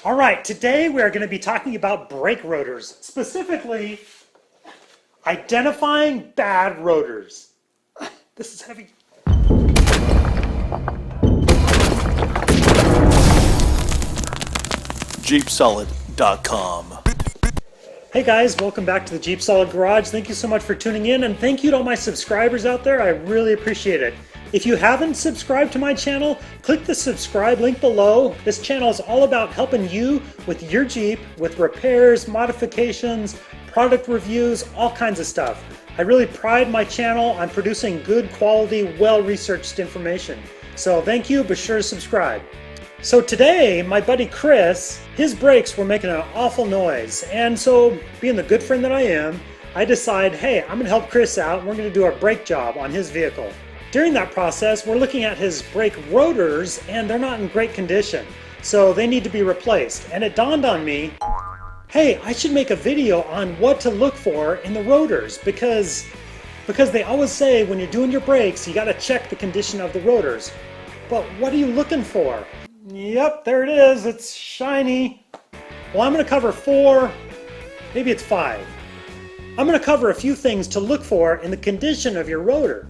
All right, today we are going to be talking about brake rotors, specifically identifying bad rotors. This is heavy. JeepSolid.com. Hey guys, welcome back to the JeepSolid Garage. Thank you so much for tuning in, and thank you to all my subscribers out there. I really appreciate it. If you haven't subscribed to my channel, click the subscribe link below. This channel is all about helping you with your Jeep, with repairs, modifications, product reviews, all kinds of stuff. I really pride my channel on producing good quality, well-researched information. So thank you, be sure to subscribe. So today, my buddy Chris, his brakes were making an awful noise. And so, being the good friend that I am, I decide, hey, I'm gonna help Chris out and we're gonna do a brake job on his vehicle. During that process, we're looking at his brake rotors and they're not in great condition. So they need to be replaced. And it dawned on me, hey, I should make a video on what to look for in the rotors because they always say when you're doing your brakes, you gotta check the condition of the rotors. But what are you looking for? Yep, there it is. It's shiny. Well, I'm going to cover 4, maybe it's 5. I'm going to cover a few things to look for in the condition of your rotor.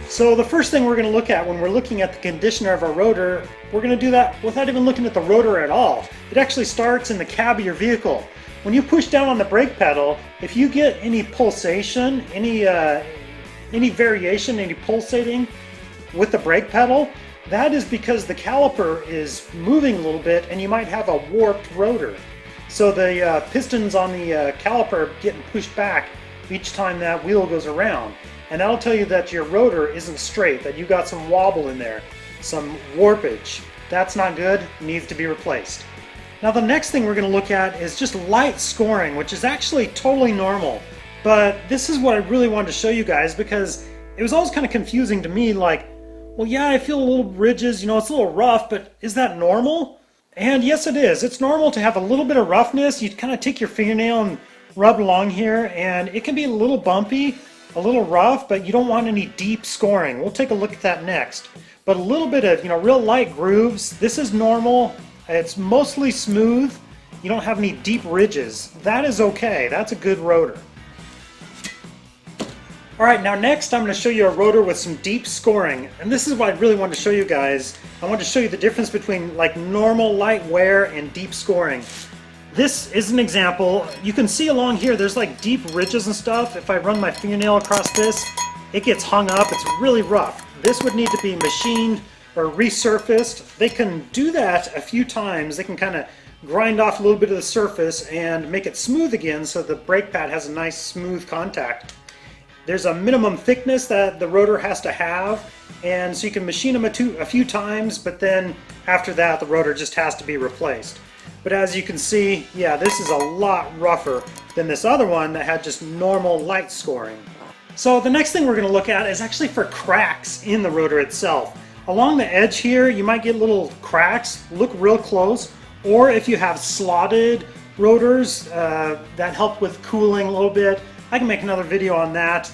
So the first thing we're going to look at when we're looking at the condition of our rotor, we're going to do that without even looking at the rotor at all. It actually starts in the cab of your vehicle. When you push down on the brake pedal, if you get any pulsation, any variation, any pulsating with the brake pedal, that is because the caliper is moving a little bit and you might have a warped rotor. So the pistons on the caliper are getting pushed back each time that wheel goes around. And that'll tell you that your rotor isn't straight, that you got some wobble in there, some warpage. That's not good, needs to be replaced. Now the next thing we're going to look at is just light scoring, which is actually totally normal. But this is what I really wanted to show you guys because it was always kind of confusing to me, like, well yeah, I feel a little ridges, you know, it's a little rough, but is that normal? And yes it is. It's normal to have a little bit of roughness. You kind of take your fingernail and rub along here and it can be a little bumpy, a little rough, but you don't want any deep scoring. We'll take a look at that next. But a little bit of, you know, real light grooves, this is normal. It's mostly smooth. You don't have any deep ridges. That is okay. That's a good rotor. All right, now next I'm going to show you a rotor with some deep scoring. And this is what I really wanted to show you guys. I want to show you the difference between like normal light wear and deep scoring. This is an example. You can see along here there's like deep ridges and stuff. If I run my fingernail across this, it gets hung up. It's really rough. This would need to be machined or resurfaced. They can do that a few times. They can kind of grind off a little bit of the surface and make it smooth again so the brake pad has a nice smooth contact. There's a minimum thickness that the rotor has to have, and so you can machine them a few times, but then after that the rotor just has to be replaced. But as you can see, yeah, this is a lot rougher than this other one that had just normal light scoring. So the next thing we're going to look at is actually for cracks in the rotor itself. Along the edge here, you might get little cracks. Look real close. Or if you have slotted rotors that help with cooling a little bit, I can make another video on that.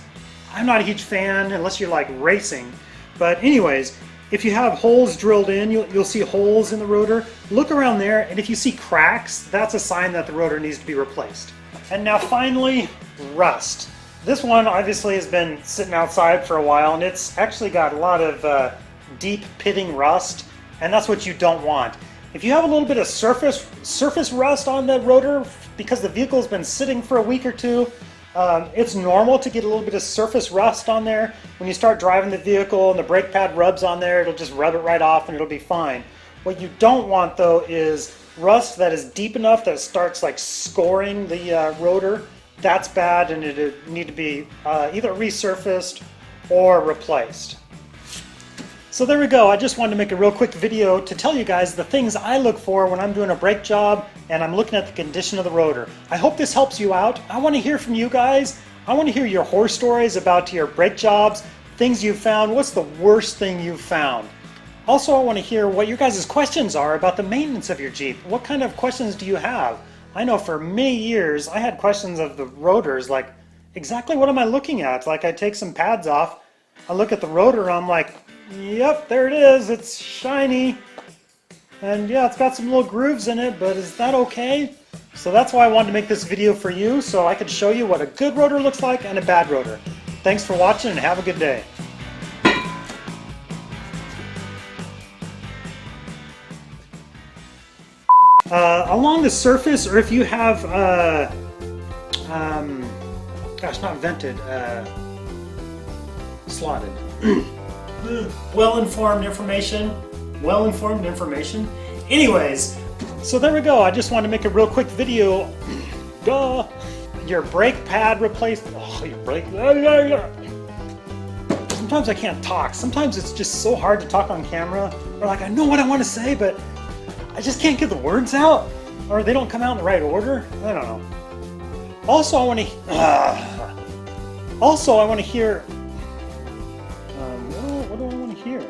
I'm not a huge fan unless you're like racing. But anyways, if you have holes drilled in, you'll see holes in the rotor. Look around there, and if you see cracks, that's a sign that the rotor needs to be replaced. And now finally, rust. This one obviously has been sitting outside for a while, and it's actually got a lot of deep pitting rust, and that's what you don't want. If you have a little bit of surface rust on the rotor because the vehicle's been sitting for a week or two, it's normal to get a little bit of surface rust on there. When you start driving the vehicle and the brake pad rubs on there, it'll just rub it right off and it'll be fine. What you don't want though is rust that is deep enough that it starts like scoring the rotor. That's bad, and it need to be either resurfaced or replaced. So there we go. I just wanted to make a real quick video to tell you guys the things I look for when I'm doing a brake job and I'm looking at the condition of the rotor. I hope this helps you out. I want to hear from you guys. I want to hear your horror stories about your brake jobs, things you've found. What's the worst thing you've found? Also, I want to hear what your guys' questions are about the maintenance of your Jeep. What kind of questions do you have? I know for many years I had questions of the rotors like, exactly what am I looking at? Like I take some pads off, I look at the rotor, I'm like, yep, there it is, it's shiny. And yeah, it's got some little grooves in it, but is that okay? So that's why I wanted to make this video for you, so I could show you what a good rotor looks like and a bad rotor. Thanks for watching and have a good day. Along the surface, or if you have, gosh, not vented, slotted. Well-informed information. Anyways, so there we go. I just wanted to make a real quick video. Duh. Your brake pad replaced. Oh, your brake. Sometimes I can't talk. Sometimes it's just so hard to talk on camera. Or like I know what I want to say, but I just can't get the words out, or they don't come out in the right order. I don't know. Also, I want to hear. What do I want to hear?